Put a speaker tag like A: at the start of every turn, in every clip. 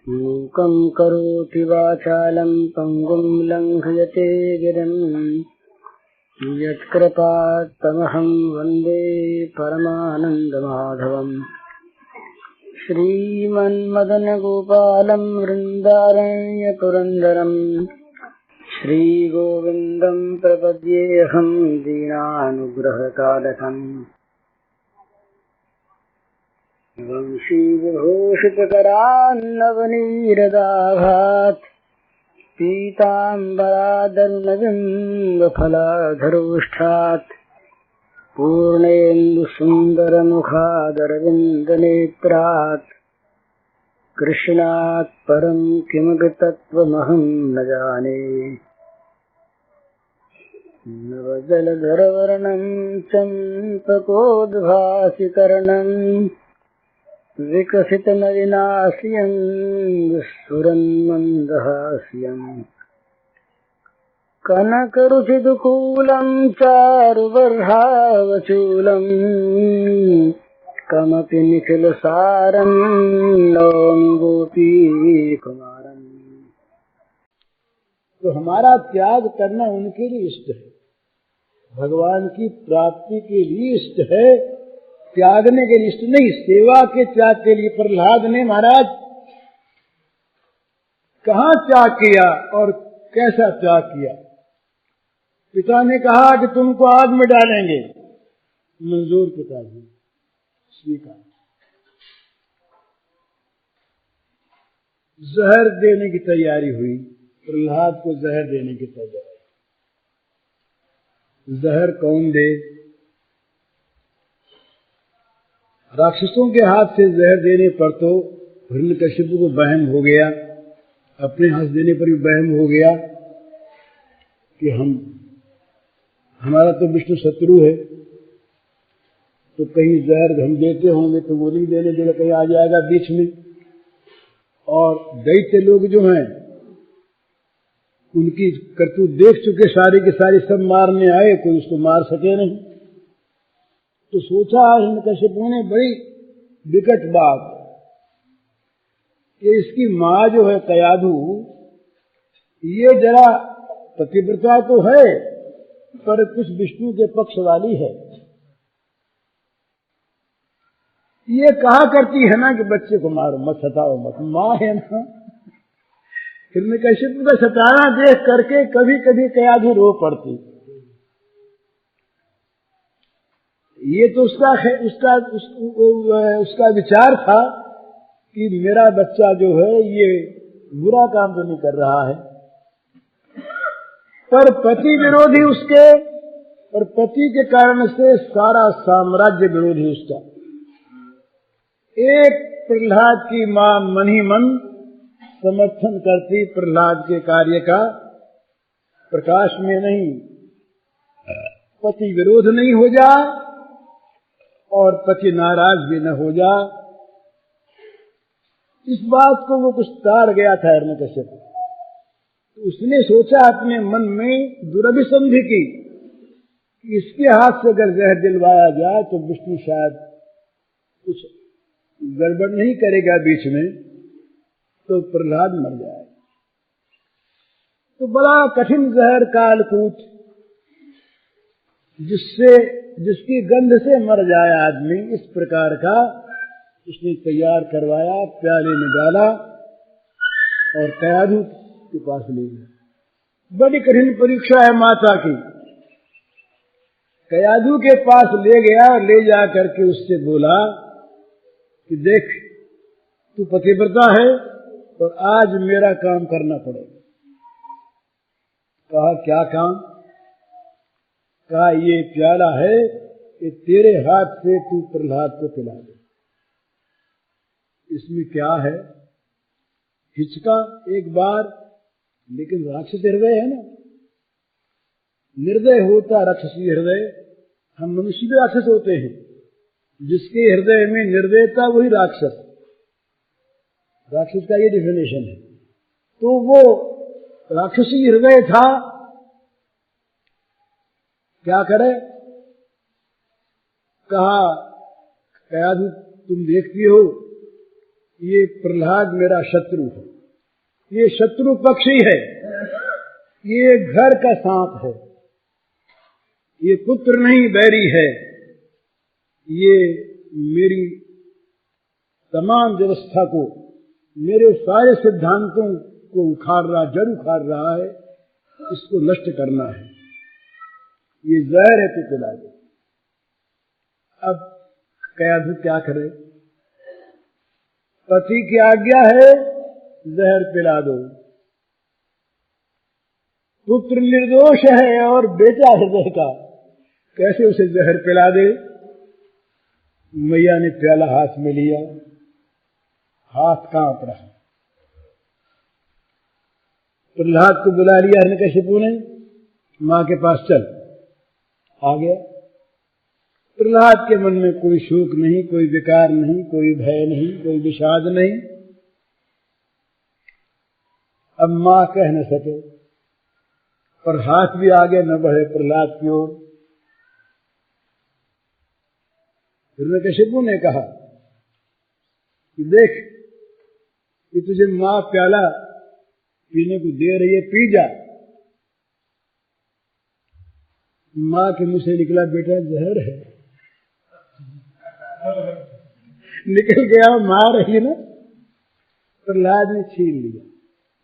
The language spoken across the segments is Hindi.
A: मूकं करोति वाचालं पंगुं लंघयते गिरिं यत्कृपात्तमहं वन्दे परमानन्दमाधवम्। श्रीमन्मदनगोपालं वृन्दारण्यपुरन्दरं श्रीगोविन्दं प्रपद्येऽहं दीनानुग्रहकालकम्। वंशीविभूषितकरान्नवनीरदाभात् पीताम्बरादर्णबिम्बफलाधरोष्ठात् पूर्णेन्दुसुन्दरमुखादरविन्दनेत्रात् कृष्णात् परं किमपि तत्त्वमहं न जाने। नवजलधरवर्णं चम्पकोद्भासिकर्णं विकसितनलिनास्यं स्फुरन्मन्दहास्यम्। कनकरुचिदुकूलं चारुबर्हावचूलम् कमपि निखिलसारं नौमि गोपीकुमारम्।
B: तो हमारा त्याग करना उनके लिए इष्ट है, भगवान की प्राप्ति के लिए इष्ट है, त्यागने के लिए इष्ट नहीं, सेवा के त्याग के लिए। प्रहलाद ने महाराज कहाँ त्याग किया और कैसा त्याग किया? पिता ने कहा कि तुमको आग में डालेंगे, मंजूर पिताजी, स्वीकार। जहर देने की तैयारी हुई, प्रहलाद को जहर देने की तैयारी। जहर कौन दे? राक्षसों के हाथ से जहर देने पर तो हिरण्यकशिपु को वहम हो गया, अपने हाथ देने पर भी वहम हो गया कि हमारा तो विष्णु शत्रु है, तो कहीं जहर हम देते होंगे तो वो नहीं देने देगा, कहीं आ जाएगा बीच में। और दैत्य लोग जो हैं उनकी करतूत देख चुके, सारी की सारी सब मारने आए, कोई उसको मार सके नहीं। तो सोचा हिरण्यकशिपु ने बड़ी विकट बात कि इसकी माँ जो है कयाधु, ये जरा पतिव्रता तो है पर कुछ विष्णु के पक्ष वाली है। ये कहा करती है ना कि बच्चे को मारो मत, सताओ मत, माँ है ना। हिरण्यकशिपु का सताना देख करके कभी कभी कयाधु रो पड़ती। ये तो उसका विचार था कि मेरा बच्चा जो है ये बुरा काम तो नहीं कर रहा है, पर पति विरोधी उसके, और पति के कारण से सारा साम्राज्य विरोधी उसका। एक प्रहलाद की मां मन ही मन समर्थन करती प्रहलाद के कार्य का, प्रकाश में नहीं, पति विरोध नहीं हो जा और पति नाराज भी न हो जा। इस बात को वो कुछ तार गया था हिरण्यकशिपु। उसने सोचा अपने मन में दुरभिसंधि की, इसके हाथ से अगर जहर दिलवाया जाए तो विष्णु शायद कुछ गड़बड़ नहीं करेगा बीच में, तो प्रहलाद मर जाए। तो बड़ा कठिन जहर कालकूट, जिसकी गंध से मर जाए आदमी, इस प्रकार का उसने तैयार करवाया, प्याले में डाला और कयाधु के पास ले गया। बड़ी कठिन परीक्षा है माता की। कयाधु के पास ले गया और ले जा करके उससे बोला कि देख, तू पतिव्रता है और आज मेरा काम करना पड़ेगा। कहा क्या काम? कहा ये प्याला है कि तेरे हाथ से तू प्रहलाद को पिला दे। इसमें क्या है? हिचका एक बार, लेकिन राक्षस हृदय है ना, निर्दय होता राक्षसी हृदय। हम मनुष्य भी राक्षस होते हैं, जिसके हृदय में निर्दयता वही राक्षस। राक्षस का ये डिफिनेशन है। तो वो राक्षसी हृदय था, क्या करे? कहा कयाधु तुम देखती हो ये प्रहलाद मेरा शत्रु है, ये शत्रु पक्षी है, ये घर का सांप है, ये पुत्र नहीं बैरी है, ये मेरी तमाम व्यवस्था को, मेरे सारे सिद्धांतों को जड़ उखाड़ रहा है, इसको नष्ट करना है, ये जहर है, तो पिला दे। अब कयाधु क्या करे? पति की आज्ञा है, जहर पिला दो। पुत्र निर्दोष है और बेटा हृदय का, कैसे उसे जहर पिला दे? मैया ने प्याला हाथ में लिया, हाथ कांप रहा। प्रहलाद को बुला लिया हिरण्यकशिपु ने, मां के पास चल। आ गया। प्रहलाद के मन में कोई शोक नहीं, कोई विकार नहीं, कोई भय नहीं, कोई विषाद नहीं। अब मां कह न सके और हाथ भी आगे न बढ़े प्रहलाद की ओर। हिरण्यकशिपु ने कहा कि देख कि तुझे मां प्याला पीने को दे रही है, पी जा। मां के मुंह से निकला, बेटा जहर है। निकल गया, मां रही ना। प्रहलाद ने छीन लिया,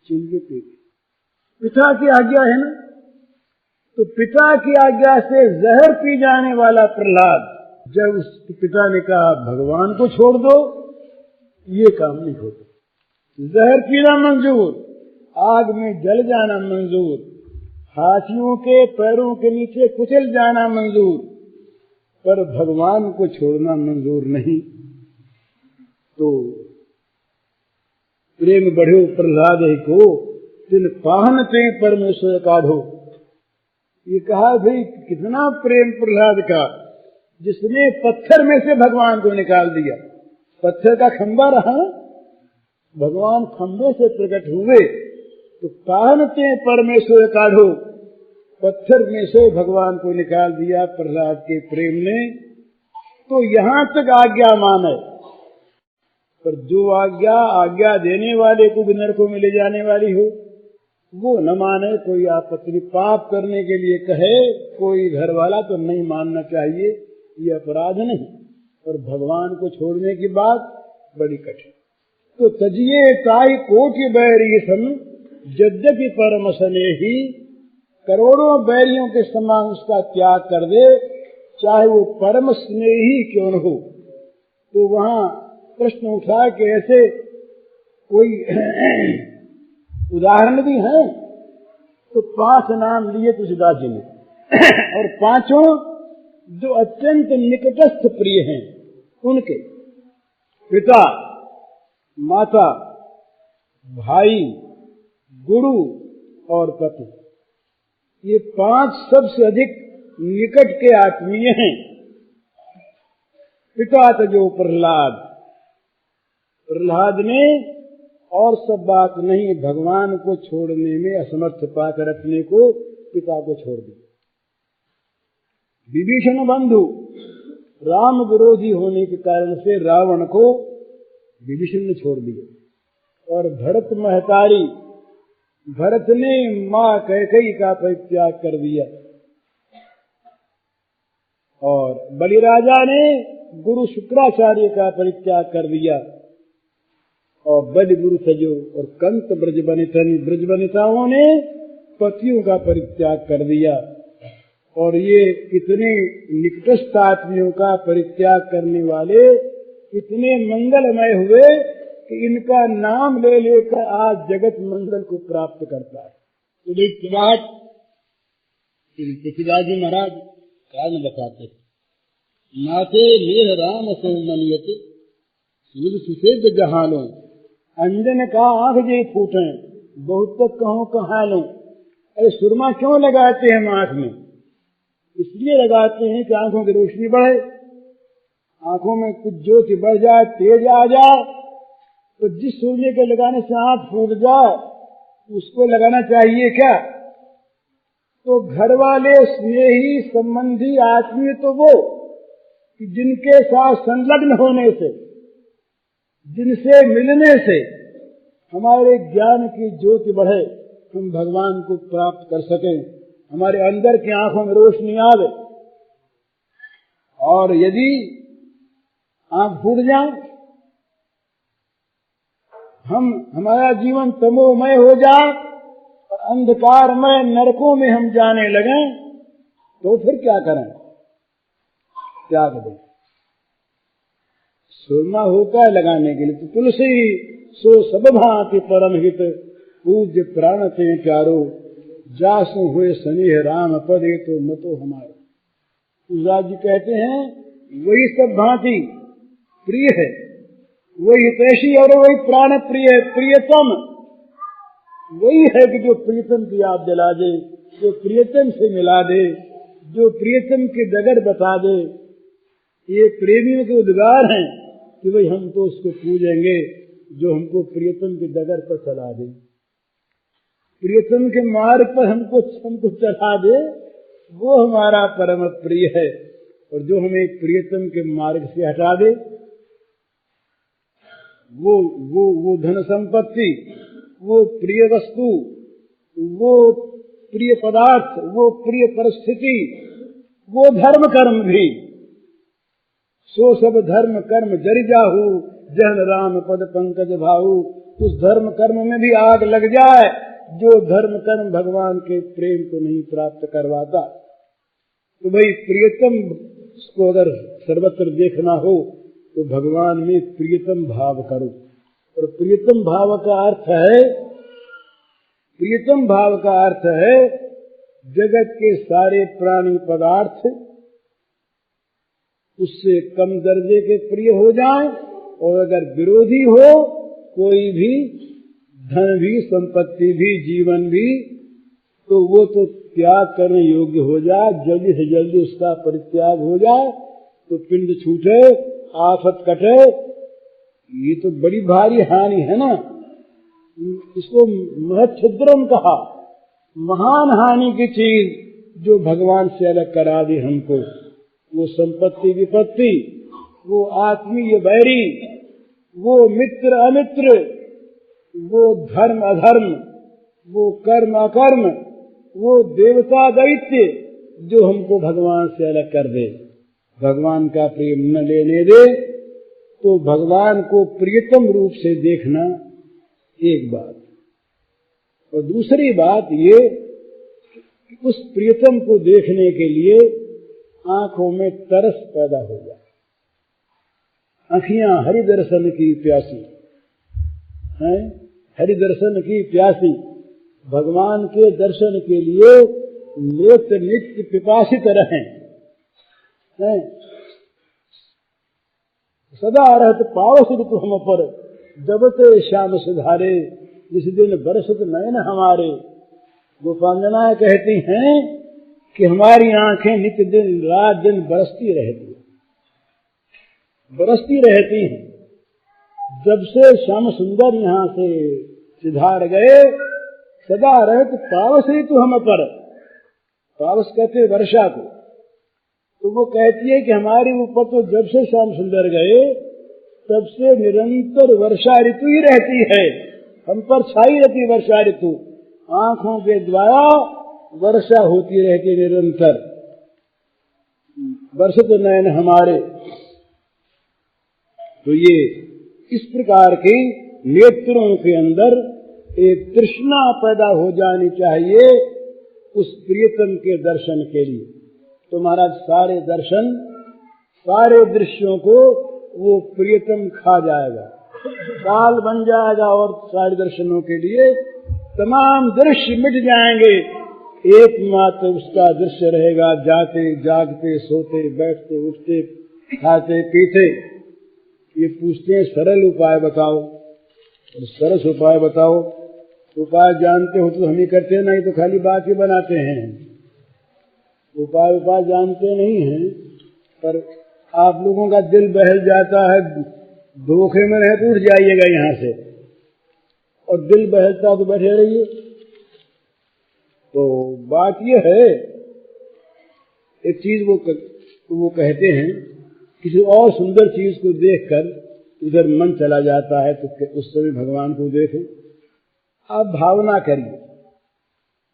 B: छीन के पी गया। पिता की आज्ञा है ना, तो पिता की आज्ञा से जहर पी जाने वाला प्रहलाद, जब उस पिता ने कहा भगवान को छोड़ दो, ये काम नहीं होता। जहर पीना मंजूर, आग में जल जाना मंजूर, हाथियों के पैरों के नीचे कुचल जाना मंजूर, पर भगवान को छोड़ना मंजूर नहीं। तो प्रेम बढ़ो प्रहलाद को, तिन पाहन ते परमेश्वर काढ़ो। ये कहा भाई कितना प्रेम प्रहलाद का, जिसने पत्थर में से भगवान को निकाल दिया। पत्थर का खंबा रहा, भगवान खंबे से प्रकट हुए, तो पाहनते परमेश्वर काढ़ो, पत्थर में से भगवान को निकाल दिया प्रहलाद के प्रेम ने। तो यहां तक आज्ञा माने, पर जो आज्ञा देने वाले को भी नरकों में ले जाने वाली हो, वो न माने। कोई आपत्ति, पाप करने के लिए कहे कोई घर वाला तो नहीं मानना चाहिए, ये अपराध नहीं। और भगवान को छोड़ने की बात बड़ी कठिन। तो तजिए ताई कोटि बैरी सम, यद्यपि परम स्नेही, करोड़ों बैरियों के समान उसका त्याग कर दे, चाहे वो परम स्नेही क्यों न हो। तो वहां प्रश्न उठा कि ऐसे कोई उदाहरण भी है? तो 5 नाम लिए तुलसीदास जी ने, और 5 जो अत्यंत निकटस्थ प्रिय हैं उनके, पिता, माता, भाई, गुरु और पति, ये 5 सबसे अधिक निकट के आत्मीय हैं। पिता तो जो प्रहलाद ने और सब बात नहीं, भगवान को छोड़ने में असमर्थ पाकर अपने को पिता को छोड़ दिया। विभीषण बंधु राम विरोधी होने के कारण से रावण को विभीषण ने छोड़ दिया। और भरत महतारी, भरत ने मां कैकेयी का परित्याग कर दिया। और बलिराजा ने गुरु शुक्राचार्य का परित्याग कर दिया। और बलि गुरु सजो और कंत ब्रज वनिताओं ने पतियों का परित्याग कर दिया। और ये कितने निकटस्थ आत्मियों का परित्याग करने वाले इतने मंगलमय हुए कि इनका नाम ले लेकर आज जगत मंगल को प्राप्त करता है। तो एक बात तुलसीदास जी महाराज कारण बताते, नाते मेह राम सो मनियत, सुषेद जहानों, अंजन का आंख जे फूटे, बहुत तक कहो कहानों। अरे सुरमा क्यों लगाते हैं आंख में? इसलिए लगाते हैं कि आंखों की रोशनी बढ़े, आंखों में कुछ ज्योति बढ़ जाए, तेज आ जाए। तो जिस सूर्य के लगाने से आंख फूट जाए उसको लगाना चाहिए क्या? तो घर वाले, स्नेही, संबंधी, आत्मीय तो वो कि जिनके साथ संलग्न होने से जिनसे मिलने से हमारे ज्ञान की ज्योति बढ़े, हम भगवान को प्राप्त कर सकें, हमारे अंदर की आंखों में रोशनी आवे। और यदि आंख फूट जाए, हमारा जीवन तमोमय हो जाए और अंधकारमय नरकों में हम जाने लगे, तो फिर क्या करें? त्याग दें। सुरमा होता है लगाने के लिए, तो तुलसी सो सब भांति परम हित, पूज्य प्राण ते प्यारो, जासु हुए स्नेह राम पदे तो मतो हमारो। तुलसीदास जी कहते हैं वही सब भांति प्रिय है, वही हितैषी और वही प्राण प्रिय, प्रियतम वही है कि जो प्रियतम की याद दिला दे, जो प्रियतम से मिला दे, जो प्रियतम की डगर बता दे। ये प्रेमियों के उद्गार हैं कि भाई हम तो उसको पूजेंगे जो हमको प्रियतम की डगर पर चला दे, प्रियतम के मार्ग पर हमको चला दे, वो हमारा परम प्रिय है। और जो हमें प्रियतम के मार्ग से हटा दे, वो धन संपत्ति, वो प्रिय वस्तु, वो प्रिय पदार्थ, वो प्रिय परिस्थिति, वो धर्म कर्म भी, सो सब धर्म कर्म जरि जाहू, जहन राम पद पंकज भाऊ। उस धर्म कर्म में भी आग लग जाए जो धर्म कर्म भगवान के प्रेम को नहीं प्राप्त करवाता। तो भाई प्रियतम को अगर सर्वत्र देखना हो तो भगवान में प्रियतम भाव करो। और प्रियतम भाव का अर्थ है, प्रियतम भाव का अर्थ है जगत के सारे प्राणी पदार्थ उससे कम दर्जे के प्रिय हो जाएं, और अगर विरोधी हो कोई भी, धन भी, संपत्ति भी, जीवन भी, तो वो तो त्याग करने योग्य हो जाए, जल्दी से जल्दी उसका परित्याग हो जाए तो पिंड छूटे, आफत कटे। ये तो बड़ी भारी हानि है ना, इसको महच्छिद्रम कहा, महान हानि की चीज जो भगवान से अलग करा दी हमको। वो संपत्ति विपत्ति, वो आत्मीय बैरी, वो मित्र अमित्र, वो धर्म अधर्म, वो कर्म अकर्म, वो देवता दैत्य जो हमको भगवान से अलग कर दे, भगवान का प्रेम न लेने दे। तो भगवान को प्रियतम रूप से देखना एक बात, और दूसरी बात ये कि उस प्रियतम को देखने के लिए आंखों में तरस पैदा हो जाए। आँखियां हरि दर्शन की प्यासी हैं, हरि दर्शन की प्यासी, भगवान के दर्शन के लिए नेत्र नित्य पिपासित रहें, हैं। सदा रहत पावस ऋतु हम पर, जब ते श्याम सुधारे, जिस दिन बरसत नयन हमारे। गोपांगनाएं कहती हैं कि हमारी आंखें नित्य दिन रात दिन बरसती रहती हैं। जब से श्याम सुंदर यहाँ से सिधार गए, सदा रहत पावस ऋतु हम पर, पावस कहते वर्षा को, तो वो कहती है कि हमारे ऊपर तो जब से श्याम सुंदर गए तब से निरंतर वर्षा ऋतु ही रहती है, हम पर छाई रहती वर्षा ऋतु, आंखों के द्वारा वर्षा होती रहती निरंतर। बरसत नयन हमारे। तो ये इस प्रकार के नेत्रों के अंदर एक तृष्णा पैदा हो जानी चाहिए उस प्रियतम के दर्शन के लिए। तो महाराज सारे दर्शन, सारे दृश्यों को वो प्रियतम खा जाएगा, काल बन जाएगा, और सारे दर्शनों के लिए तमाम दृश्य मिट जाएंगे, एकमात्र उसका दृश्य रहेगा जाते जागते सोते बैठते उठते खाते पीते। ये पूछते हैं सरल उपाय बताओ, सरस उपाय बताओ। उपाय जानते हो तो हम ही करते हैं, नहीं तो खाली बात ही बनाते हैं। उपाय जानते नहीं हैं, पर आप लोगों का दिल बहल जाता है, धोखे में रहे तो उठ जाइएगा यहाँ से, और दिल बहलता तो बैठे रहिए। तो बात यह है, एक चीज वो कहते हैं, किसी और सुंदर चीज को देखकर उधर मन चला जाता है तो उस समय भगवान को देखें। आप भावना करिए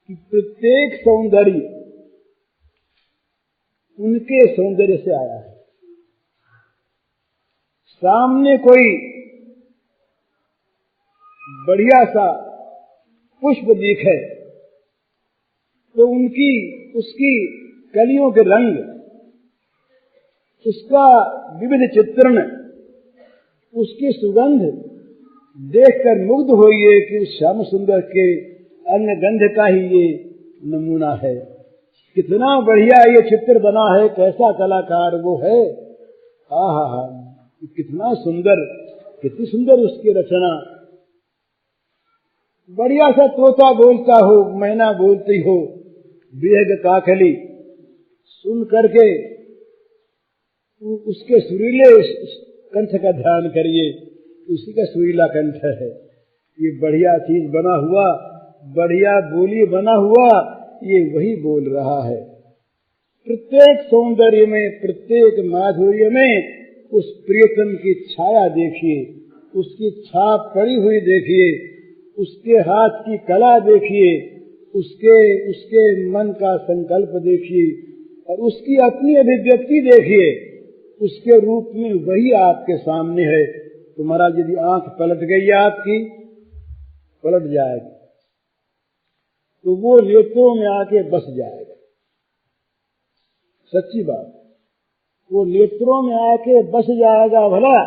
B: कि प्रत्येक सौंदर्य उनके सौंदर्य से आया है। सामने कोई बढ़िया सा पुष्प दिखे तो उसकी कलियों के रंग, उसका विविध चित्रण, उसकी सुगंध देखकर मुग्ध होइए कि उस श्याम सुंदर के अन्य गंध का ही ये नमूना है। कितना बढ़िया ये चित्र बना है, कैसा कलाकार वो है। आहा, कितना सुंदर, कितनी सुंदर उसकी रचना। बढ़िया सा तोता बोलता हो, मैना बोलती हो, बेहद काकली, सुन करके उसके सुरीले कंठ का ध्यान करिए, उसी का सुरीला कंठ है। ये बढ़िया चीज बना हुआ, बढ़िया बोली बना हुआ, ये वही बोल रहा है। प्रत्येक सौंदर्य में, प्रत्येक माधुर्य में उस प्रियतम की छाया देखिए, उसकी छाप पड़ी हुई देखिए, उसके हाथ की कला देखिए, उसके मन का संकल्प देखिए और उसकी अपनी अभिव्यक्ति देखिए। उसके रूप में वही आपके सामने है। तो महाराज यदि आंख पलट गई आपकी, पलट जाएगी तो वो नेत्रों में आके बस जाएगा। सच्ची बात, वो नेत्रों में आके बस जाएगा। भला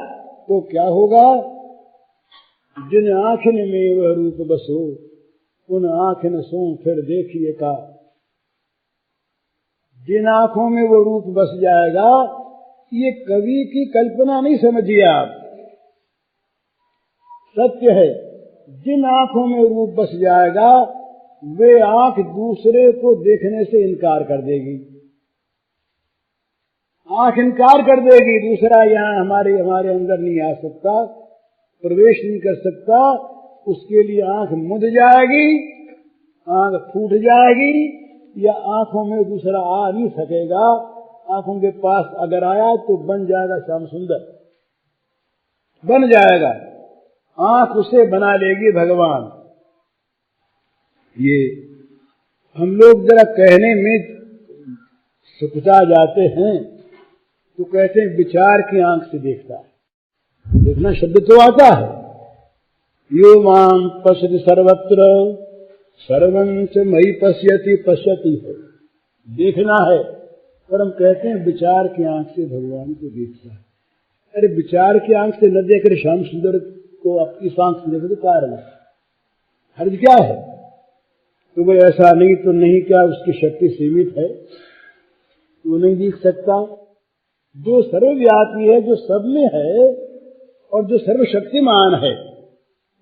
B: तो क्या होगा? जिन आँखन में वह रूप बसो, उन आँखन सो फिर देखिए का। जिन आंखों में वो रूप बस जाएगा, ये कवि की कल्पना नहीं समझिए आप, सत्य है। जिन आंखों में रूप बस जाएगा, वे आंख दूसरे को देखने से इनकार कर देगी। आंख इनकार कर देगी, दूसरा यहाँ हमारे अंदर नहीं आ सकता, प्रवेश नहीं कर सकता। उसके लिए आंख मुद जाएगी, आंख फूट जाएगी, या आंखों में दूसरा आ नहीं सकेगा। आंखों के पास अगर आया तो बन जाएगा श्याम सुंदर, बन जाएगा। आंख उसे बना लेगी भगवान। ये हम लोग जरा कहने में सुकुचा जाते हैं तो कहते हैं विचार की आंख से देखता है। देखना शब्द तो आता है, यो माम पश्यति सर्वत्र सर्वं च मयि पश्यति पश्यति है, देखना है। पर हम कहते हैं विचार की आंख से भगवान को देखता है। अरे विचार की आंख से न देख रहे श्याम सुंदर को आपकी आंख से देखो तो कारण है, हर्ज क्या है? तो वो ऐसा नहीं तो नहीं, क्या उसकी शक्ति सीमित है, वो नहीं देख सकता। जो सर्वव्यापी है, जो सब में है और जो सर्वशक्तिमान है,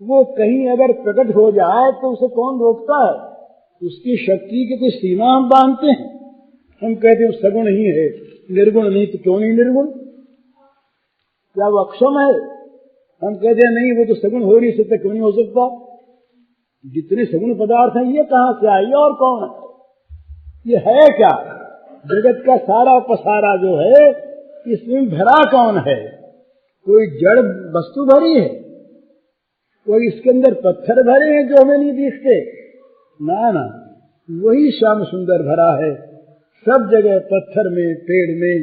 B: वो कहीं अगर प्रकट हो जाए तो उसे कौन रोकता है? उसकी शक्ति की कोई सीमा हम बांधते हैं? हम कहते हैं सगुण ही है, निर्गुण नहीं, तो क्यों नहीं निर्गुण? क्या वो अक्षम है? हम कहते हैं नहीं, वो तो सगुण हो नहीं सकता। क्यों नहीं हो सकता? जितने सगुण पदार्थ हैं ये कहां से आए और कौन है? ये है क्या? जगत का सारा पसारा जो है, इसमें भरा कौन है? कोई जड़ वस्तु भरी है, कोई इसके अंदर पत्थर भरे हैं जो हमें नहीं दिखते? ना ना, वही श्याम सुंदर भरा है। सब जगह पत्थर में, पेड़ में,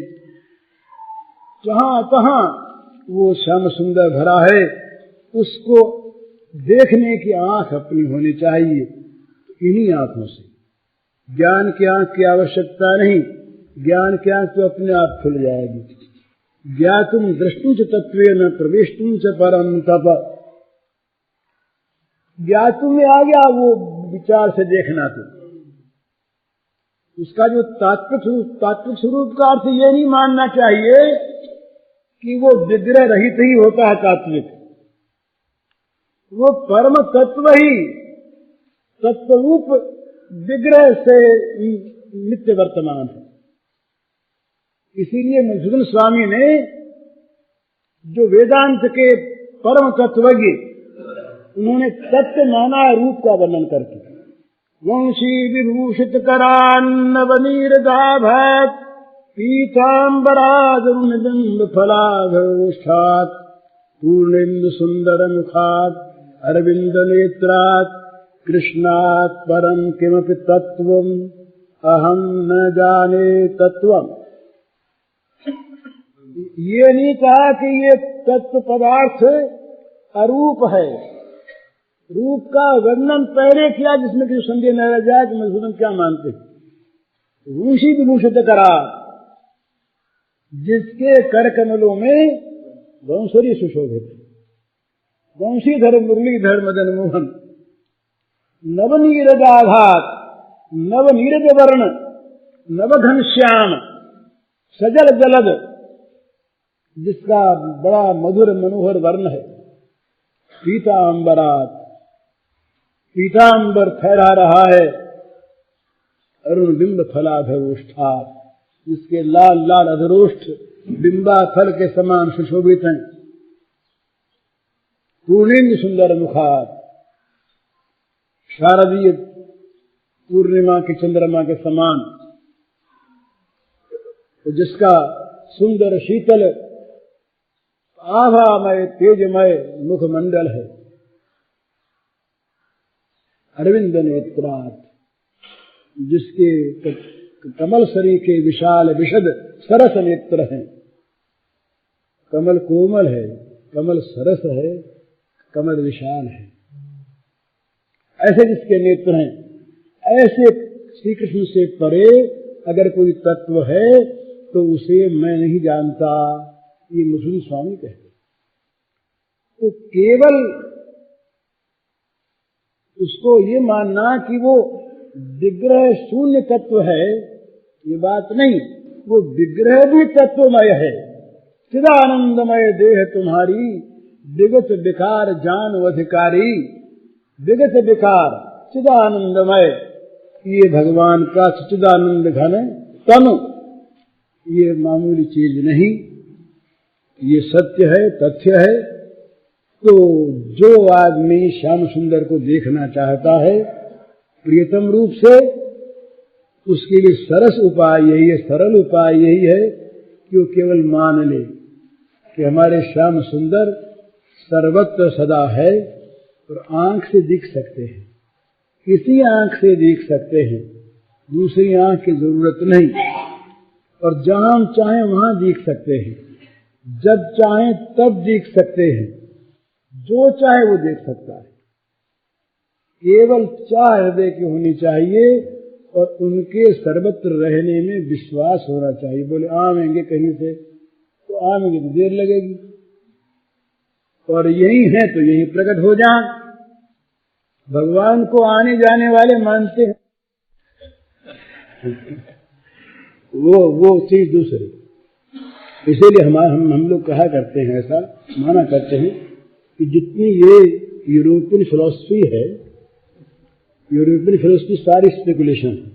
B: जहां तहां वो श्याम सुंदर भरा है। उसको देखने की आंख अपनी होनी चाहिए। इन्हीं आंखों से, ज्ञान की आंख की आवश्यकता नहीं, ज्ञान की आंख तो अपने आप खुल जाएगी। ज्ञातुम दृष्टुम च तत्वेन प्रवेष्टुम च परम तप। ज्ञातुम में आ गया वो विचार से देखना। तो उसका जो तात्विक स्वरूप का अर्थ ये नहीं मानना चाहिए कि वो विग्रह रहित ही होता है तात्विक। वो परम तत्व ही तत्वरूप विग्रह से नित्य वर्तमान है। इसीलिए मधुसूदन स्वामी ने जो वेदांत के परम तत्वज्ञ, उन्होंने तत्व माना रूप का वर्णन करके। वंशी विभूषित करान्नवनीरदाभत पीताम्बरादरुणबिंब फलाघोष्ठात् पूर्णेन्दु सुंदर मुखात् अरविंद नेत्रात् कृष्णात् परम किमपि तत्वम् अहम न जाने तत्वम्। ये नहीं कहा कि ये तत्व पदार्थ अरूप है। रूप का वर्णन पहले किया जिसमें कि संदेह न रह जाए कि मधुसूदन क्या मानते हैं। रूषी विभूषित करा, जिसके कर कमलों में वंशरी सुशोभित, वंशीधर मुरलीधर मदन मोहन, नवनीरज आघात, नवनीरज वर्ण, नवघन श्याम, सजल जलद, जिसका बड़ा मधुर मनोहर वर्ण है। पीतांबरात, पीतांबर फहरा रहा है। अरुण बिंब फलाधरोष्ठा, जिसके लाल लाल अधरोष्ठ बिंबा फल के समान सुशोभित हैं। पूर्णेन्दु सुंदर मुखात, शारदीय पूर्णिमा के चंद्रमा के समान, जिसका सुंदर शीतल आभामय तेजमय मुखमंडल है। अरविंद नेत्रात्, जिसके कमल सरी के विशाल विशद सरस नेत्र हैं। कमल कोमल है, कमल सरस है, कमल विशाल है। ऐसे जिसके नेत्र हैं, ऐसे श्री कृष्ण से परे अगर कोई तत्व है तो उसे मैं नहीं जानता, ये मधुसूदन स्वामी कहते। तो केवल उसको ये मानना कि वो विग्रह शून्य तत्व है, ये बात नहीं। वो विग्रह भी तत्वमय है। चिदानंदमय देह तुम्हारी, विगत विकार जान अधिकारी। विगत विकार चिदानंदमय, ये भगवान का चिदानंद घन तनु, ये मामूली चीज नहीं, ये सत्य है, तथ्य है। तो जो आदमी श्याम सुंदर को देखना चाहता है प्रियतम रूप से, उसके लिए सरस उपाय यही है, सरल उपाय यही है कि वो केवल मान ले कि हमारे श्याम सुंदर सर्वत्र सदा है और आंख से दिख सकते हैं, किसी आंख से दिख सकते हैं, दूसरी आंख की जरूरत नहीं। और जहां हम चाहें वहां दिख सकते हैं, जब चाहें तब दिख सकते हैं, जो चाहे वो देख सकता है। केवल चाह हृदय की होनी चाहिए और उनके सर्वत्र रहने में विश्वास होना चाहिए। बोले आवेंगे कहीं से, तो आवेंगे तो देर लगेगी, और यही है तो यही प्रकट हो जाए। भगवान को आने जाने वाले मानते हैं, वो चीज दूसरी। इसीलिए हम लोग कहा करते हैं, ऐसा माना करते हैं कि जितनी ये यूरोपियन फिलॉसफी है, यूरोपियन फिलॉसफी सारी स्पेकुलेशन है।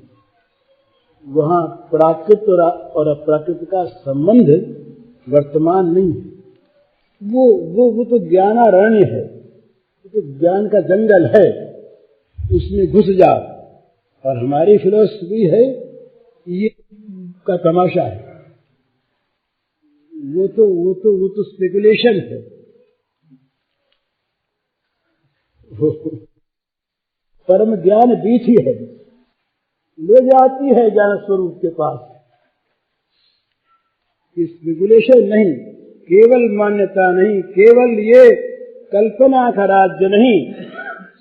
B: वहां प्राकृत और अप्राकृत का संबंध वर्तमान नहीं है। वो तो ज्ञानारण्य है, तो ज्ञान का जंगल है, उसमें घुस जाओ। और हमारी फिलॉसफी है ये का तमाशा है, वो तो स्पेकुलेशन है। परम ज्ञान बीठी है, ले जाती है ज्ञान स्वरूप के पास। स्पेकुलेशन नहीं, केवल मान्यता नहीं, केवल ये कल्पना का राज्य नहीं,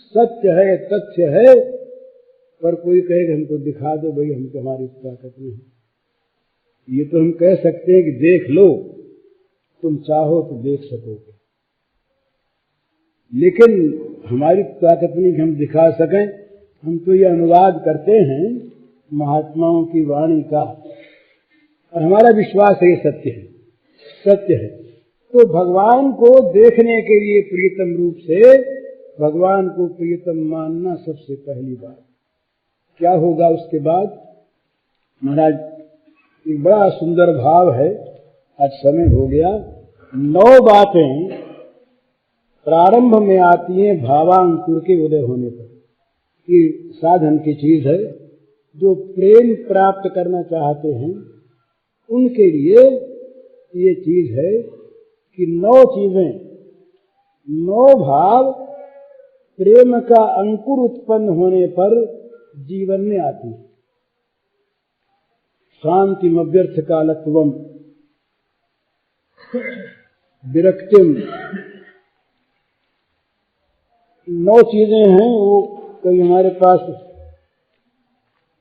B: सत्य है, तथ्य है। पर कोई कहेगा हमको दिखा दो भाई, हम तुम्हारी ताकत नहीं। ये तो हम कह सकते हैं कि देख लो, तुम चाहो तो देख सकोगे, लेकिन हमारी ताकत नहीं कि हम दिखा सकें। हम तो ये अनुवाद करते हैं महात्माओं की वाणी का, और हमारा विश्वास है ये सत्य है, सत्य है। तो भगवान को देखने के लिए प्रियतम रूप से भगवान को प्रियतम मानना सबसे पहली बात। क्या होगा उसके बाद? महाराज एक बड़ा सुंदर भाव है, आज समय हो गया। 9 बातें प्रारंभ में आती हैं भावांकुर के उदय होने पर। ये साधन की चीज है, जो प्रेम प्राप्त करना चाहते हैं उनके लिए ये चीज है कि 9 चीजें 9 भाव प्रेम का अंकुर उत्पन्न होने पर जीवन में आती है। शांतिम अव्यर्थ कालत्वम, विरक्तिम, 9 चीजें हैं। वो कई हमारे पास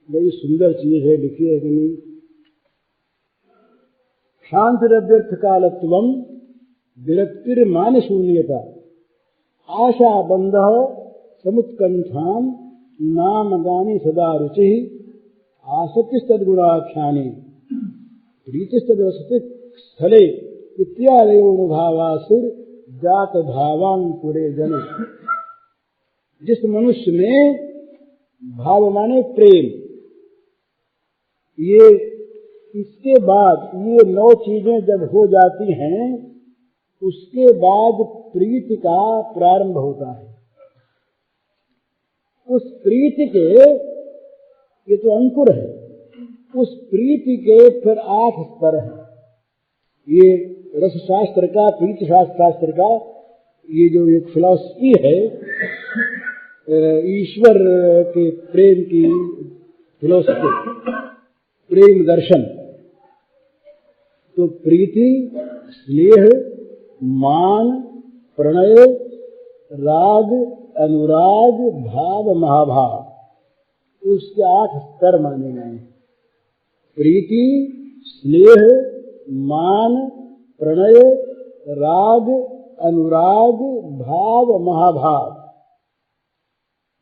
B: बड़ी सुंदर चीज है, लिखी है कि नहीं। शांतिरव्यर्थ कालत्वम, विरक्तिर्मान शून्यता, आशा बंध समुत्कंठान, नाम गानी सदा रुचि, आसक्तिस्तद्गुणाख्याने, प्रीतिस्तद्वसति स्थले, इत्यादयोनुभावासुर जात भावांकुरे जने। जिस मनुष्य में भाव माने प्रेम, ये इसके बाद ये 9 चीजें जब हो जाती हैं, उसके बाद प्रीति का प्रारंभ होता है। उस प्रीति के, ये तो अंकुर है, उस प्रीति के फिर 8 स्तर हैं। ये रस शास्त्र का, प्रीति शास्त्र का ये जो एक फिलॉसफी है, ईश्वर के प्रेम की फिलॉसफी, प्रेम दर्शन। तो प्रीति, स्नेह, मान, प्रणय, राग, अनुराग, भाव, महाभाव, उसके 8 स्तर माने गए हैं। प्रीति, स्नेह, मान, प्रणय, राग, अनुराग, भाव, महाभाव।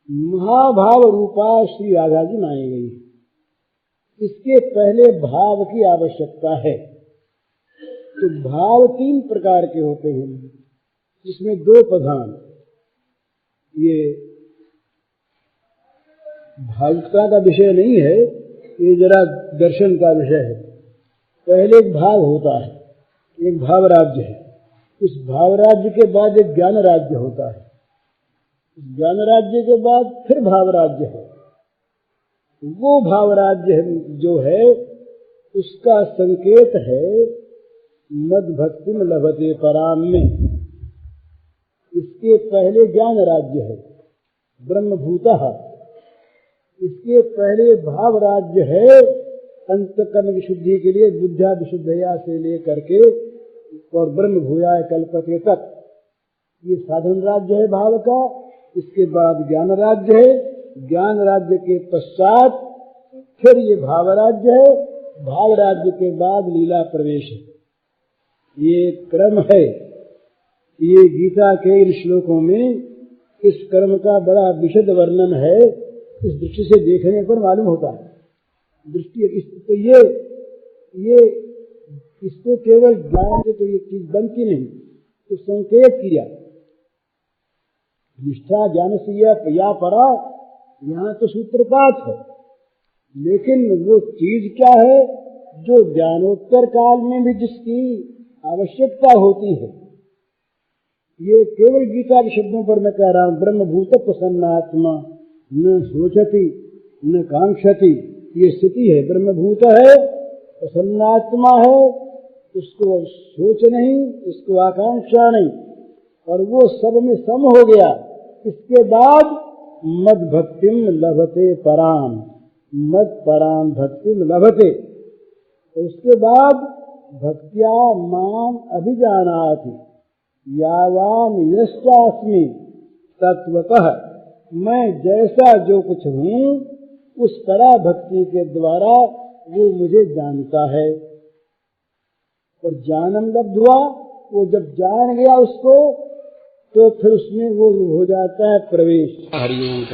B: महाभाव रूपा श्री राधा जी मानी गई है। इसके पहले भाव की आवश्यकता है। तो भाव 3 प्रकार के होते हैं, जिसमें 2 प्रधान। ये भावुकता का विषय नहीं है, ये जरा दर्शन का विषय है। पहले एक भाव होता है, एक भाव राज्य है। उस भाव राज्य के बाद एक ज्ञान राज्य होता है। ज्ञान राज्य के बाद फिर भाव राज्य है। वो भाव राज्य जो है, उसका संकेत है मद भक्ति में लभते पराम में। इसके पहले ज्ञान राज्य है, ब्रह्मभूतः। इसके पहले भाव राज्य है, अंतकरण विशुद्धि के लिए बुद्धा विशुद्धया से लेकर के और ब्रह्म भूयाय कल्पते तक, ये साधन राज्य है भाव का। इसके बाद ज्ञान राज्य है, ज्ञान राज्य के पश्चात फिर ये भाव राज्य है, भाव राज्य के बाद लीला प्रवेश है। ये क्रम है। ये गीता के इन श्लोकों में इस क्रम का बड़ा विशद वर्णन है। इस दृष्टि से देखने पर मालूम होता है। दृष्टि तो ये इसको केवल ज्ञान से तो ये चीज बनती नहीं, तो संकेत किया। निष्ठा ज्ञान से या परा, यहाँ तो सूत्रपात है। लेकिन वो चीज क्या है जो ज्ञानोत्तर काल में भी जिसकी आवश्यकता होती है। ये केवल गीता के शब्दों पर मैं कह रहा हूँ। ब्रह्मभूत प्रसन्नात्मा न सोचती न कांक्षति, ये स्थिति है। ब्रह्मभूत है, प्रसन्नात्मा है, उसको सोच नहीं, उसको आकांक्षा नहीं, और वो सब में सम हो गया। इसके बाद मद भक्तिम लभते पराम, मद पराम भक्तिम लभते। उसके बाद भक्त्या माम अभिजानाति यावान यश्चास्मि तत्वतः, मैं जैसा जो कुछ हूँ उस पराभक्ति के द्वारा वो मुझे जानता है। और जानम लब्ध्वा, वो जब जान गया उसको, तो फिर उसमें वो हो जाता है प्रवेश। हरिओम।